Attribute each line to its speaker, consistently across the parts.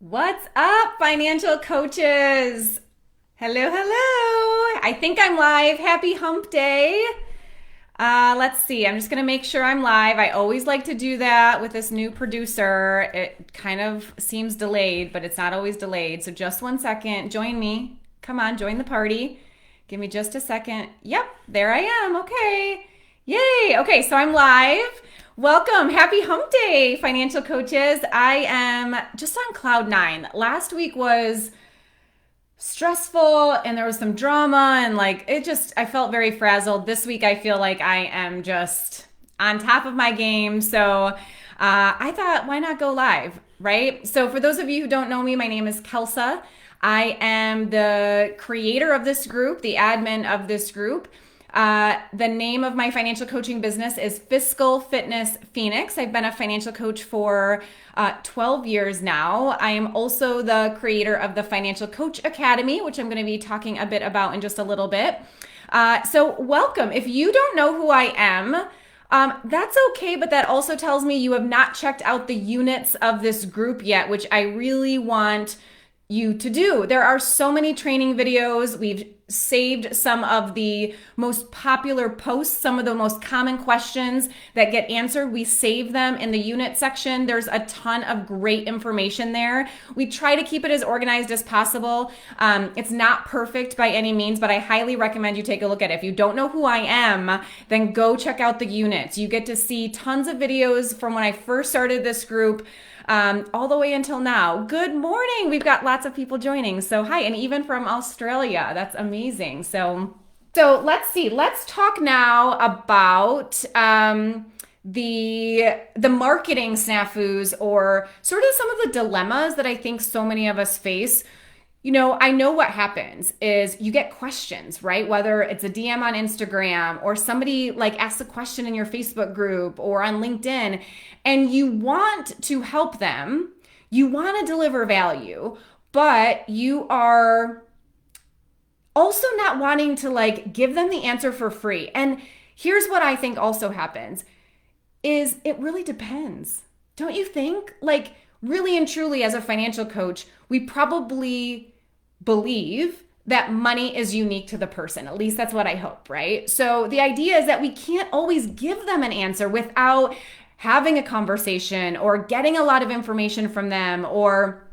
Speaker 1: What's up, financial coaches? Hello, hello. I think I'm live. Happy hump day. Let's see. I'm just going to make sure I'm live. I always like to do that with this new producer. It kind of seems delayed, but it's not always delayed. So just one second. Join me. Come on, join the party. Give me just a second. Yep, there I am. Okay. Yay. Okay, so I'm live. Welcome. Happy hump day, financial coaches. I am just on cloud nine. Last week was stressful and there was some drama and I felt very frazzled. This week I feel like I am just on top of my game. So I thought, why not go live, right? So for those of you who don't know me, my name is Kelsa. I am the creator of this group, the admin of this group. The name of my financial coaching business is Fiscal Fitness Phoenix. I've been a financial coach for 12 years now. I am also the creator of the Financial Coach Academy, which I'm going to be talking a bit about in just a little bit. So welcome. If you don't know who I am, that's okay, but that also tells me you have not checked out the units of this group yet, which I really want you to do. There are so many training videos. We've saved some of the most popular posts, some of the most common questions that get answered. We save them in the unit section. There's a ton of great information there. We try to keep it as organized as possible. It's not perfect by any means, but I highly recommend you take a look at it. If you don't know who I am, then go check out the units. You get to see tons of videos from when I first started this group all the way until now. Good morning. We've got lots of people joining. So hi, and even from Australia. That's amazing. So let's see. Let's talk now about the marketing snafus, or sort of some of the dilemmas that I think so many of us face. I know what happens is you get questions, right? Whether it's a DM on Instagram or somebody asks a question in your Facebook group or on LinkedIn, and you want to help them, you want to deliver value, but you are also not wanting to give them the answer for free. And here's what I think also happens is it really depends. Don't you think? Really and truly, as a financial coach, we probably believe that money is unique to the person. At least that's what I hope, right? So the idea is that we can't always give them an answer without having a conversation or getting a lot of information from them, or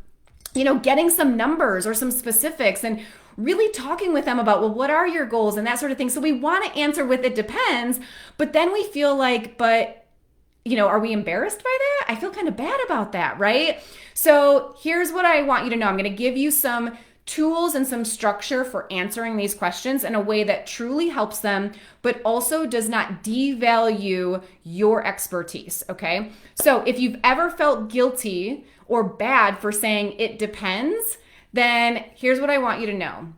Speaker 1: getting some numbers or some specifics and really talking with them about, well, what are your goals and that sort of thing. So we want to answer with it depends, but then we feel are we embarrassed by that? I feel kind of bad about that, right? So here's what I want you to know. I'm going to give you some tools and some structure for answering these questions in a way that truly helps them, but also does not devalue your expertise, okay? So if you've ever felt guilty or bad for saying it depends, then here's what I want you to know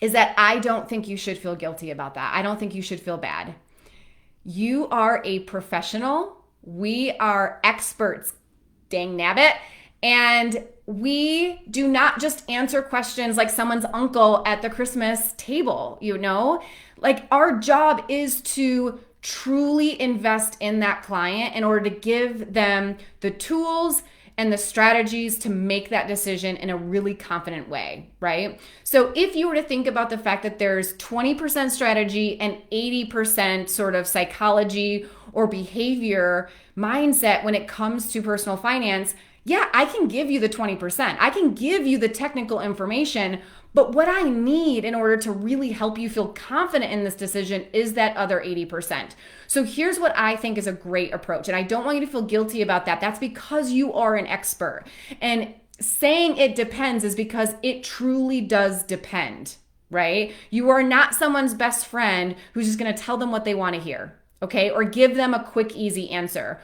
Speaker 1: is that I don't think you should feel guilty about that. I don't think you should feel bad. You are a professional. We are experts, dang nabbit. And we do not just answer questions like someone's uncle at the Christmas table, Our job is to truly invest in that client in order to give them the tools and the strategies to make that decision in a really confident way, right? So if you were to think about the fact that there's 20% strategy and 80% sort of psychology or behavior mindset when it comes to personal finance, yeah, I can give you the 20%. I can give you the technical information, but what I need in order to really help you feel confident in this decision is that other 80%. So here's what I think is a great approach. And I don't want you to feel guilty about that. That's because you are an expert. And saying it depends is because it truly does depend, right? You are not someone's best friend who's just going to tell them what they want to hear, okay? Or give them a quick, easy answer.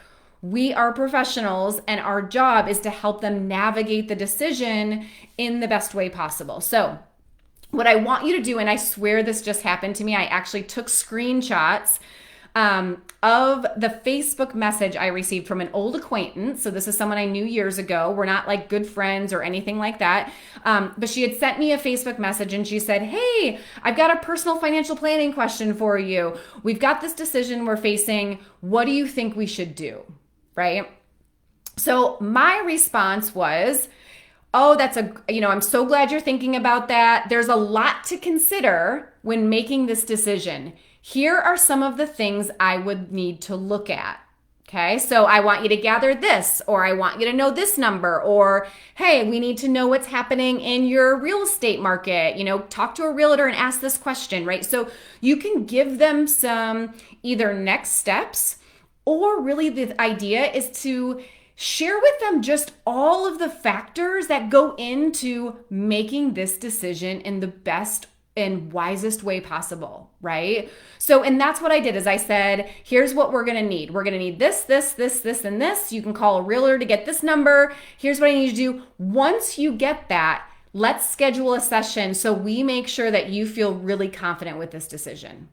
Speaker 1: We are professionals, and our job is to help them navigate the decision in the best way possible. So what I want you to do, and I swear this just happened to me, I actually took screenshots of the Facebook message I received from an old acquaintance. So this is someone I knew years ago. We're not good friends or anything like that. But she had sent me a Facebook message and she said, hey, I've got a personal financial planning question for you. We've got this decision we're facing. What do you think we should do? Right? So my response was, Oh, I'm so glad you're thinking about that. There's a lot to consider when making this decision. Here are some of the things I would need to look at. Okay, so I want you to gather this, or I want you to know this number, or hey, we need to know what's happening in your real estate market. Talk to a realtor and ask this question, right? So you can give them some either next steps, or really the idea is to share with them just all of the factors that go into making this decision in the best and wisest way possible, right? So, and that's what I did is I said, here's what we're going to need. We're going to need this, and this. You can call a realtor to get this number. Here's what I need to do. Once you get that, let's schedule a session so we make sure that you feel really confident with this decision.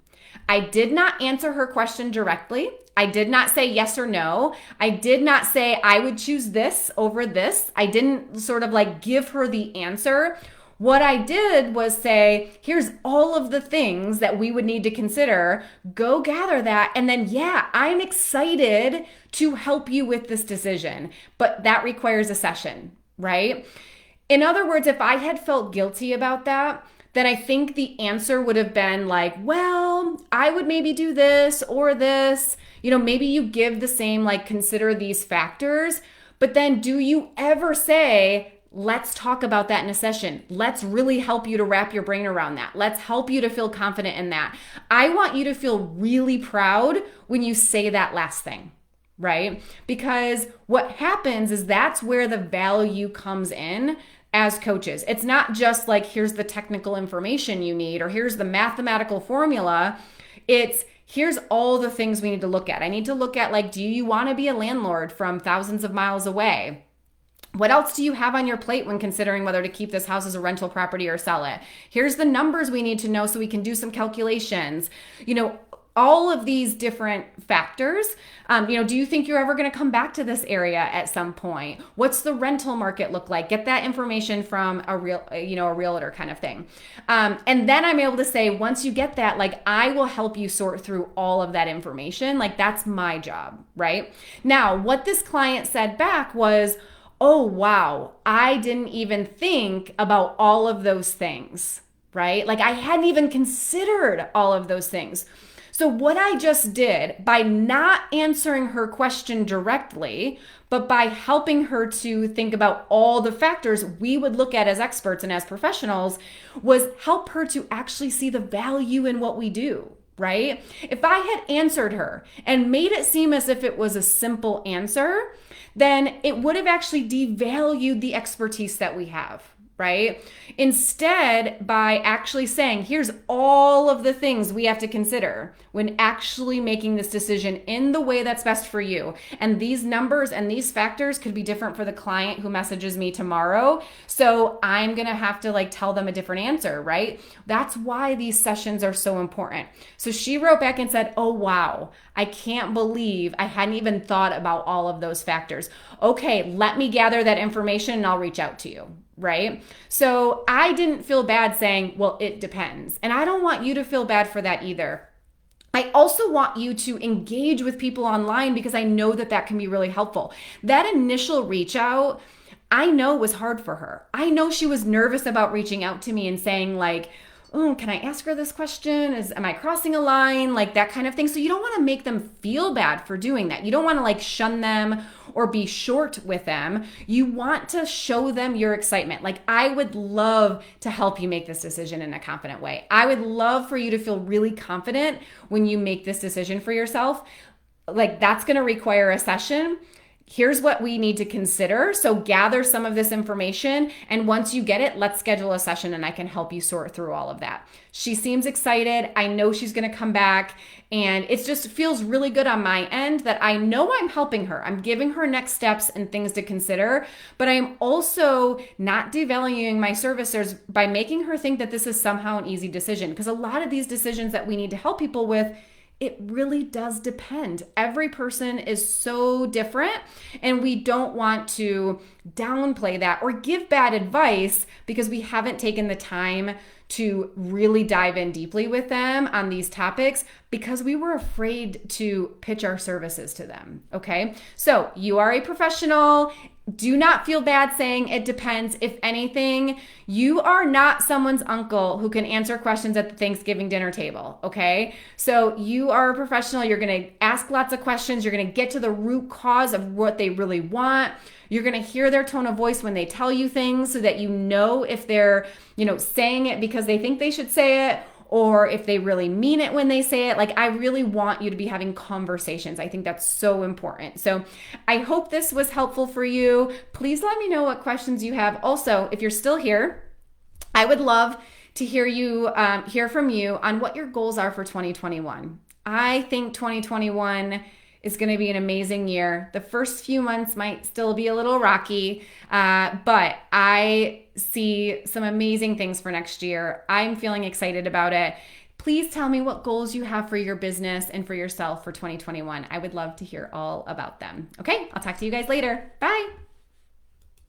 Speaker 1: I did not answer her question directly. I did not say yes or no. I did not say I would choose this over this. I didn't sort of like give her the answer. What I did was say, here's all of the things that we would need to consider. Go gather that. And then, yeah, I'm excited to help you with this decision, but that requires a session, right? In other words, if I had felt guilty about that, then I think the answer would have been like, well, I would maybe do this or this. Maybe you give the same, like, consider these factors, but then do you ever say, let's talk about that in a session. Let's really help you to wrap your brain around that. Let's help you to feel confident in that. I want you to feel really proud when you say that last thing, right? Because what happens is that's where the value comes in as coaches. It's not just like, here's the technical information you need, or here's the mathematical formula. It's here's all the things we need to look at. I need to look at, like, do you want to be a landlord from thousands of miles away? What else do you have on your plate when considering whether to keep this house as a rental property or sell it? Here's the numbers we need to know so we can do some calculations. All of these different factors. Do you think you're ever going to come back to this area at some point? What's the rental market look like? Get that information from a realtor kind of thing. And then I'm able to say, once you get that, like, I will help you sort through all of that information. Like, that's my job, right? Now, what this client said back was, oh, wow, I didn't even think about all of those things, right? Like, I hadn't even considered all of those things. So what I just did by not answering her question directly, but by helping her to think about all the factors we would look at as experts and as professionals, was help her to actually see the value in what we do, right? If I had answered her and made it seem as if it was a simple answer, then it would have actually devalued the expertise that we have, right? Instead, by actually saying, here's all of the things we have to consider when actually making this decision in the way that's best for you. And these numbers and these factors could be different for the client who messages me tomorrow. So I'm going to have to tell them a different answer, right? That's why these sessions are so important. So she wrote back and said, oh, wow, I can't believe I hadn't even thought about all of those factors. Okay, let me gather that information and I'll reach out to you. Right? So I didn't feel bad saying, well, it depends. And I don't want you to feel bad for that either. I also want you to engage with people online because I know that that can be really helpful. That initial reach out, I know was hard for her. I know she was nervous about reaching out to me and saying oh, can I ask her this question? Am I crossing a line? Like that kind of thing. So you don't want to make them feel bad for doing that. You don't want to shun them or be short with them. You want to show them your excitement. I would love to help you make this decision in a confident way. I would love for you to feel really confident when you make this decision for yourself. That's going to require a session. Here's what we need to consider. So gather some of this information. And once you get it, let's schedule a session and I can help you sort through all of that. She seems excited. I know she's going to come back. And it just feels really good on my end that I know I'm helping her. I'm giving her next steps and things to consider, but I'm also not devaluing my services by making her think that this is somehow an easy decision. Because a lot of these decisions that we need to help people with, it really does depend. Every person is so different, and we don't want to downplay that or give bad advice because we haven't taken the time to really dive in deeply with them on these topics. because we were afraid to pitch our services to them. Okay. So you are a professional. Do not feel bad saying it depends. If anything, you are not someone's uncle who can answer questions at the Thanksgiving dinner table. Okay. So you are a professional. You're going to ask lots of questions. You're going to get to the root cause of what they really want. You're going to hear their tone of voice when they tell you things so that you know if they're, saying it because they think they should say it, or if they really mean it when they say it. Like, I really want you to be having conversations. I think that's so important. So I hope this was helpful for you. Please let me know what questions you have. Also, if you're still here, I would love to hear from you on what your goals are for 2021. I think 2021 is going to be an amazing year. The first few months might still be a little rocky, but I see some amazing things for next year. I'm feeling excited about it. Please tell me what goals you have for your business and for yourself for 2021. I would love to hear all about them. Okay, I'll talk to you guys later. Bye.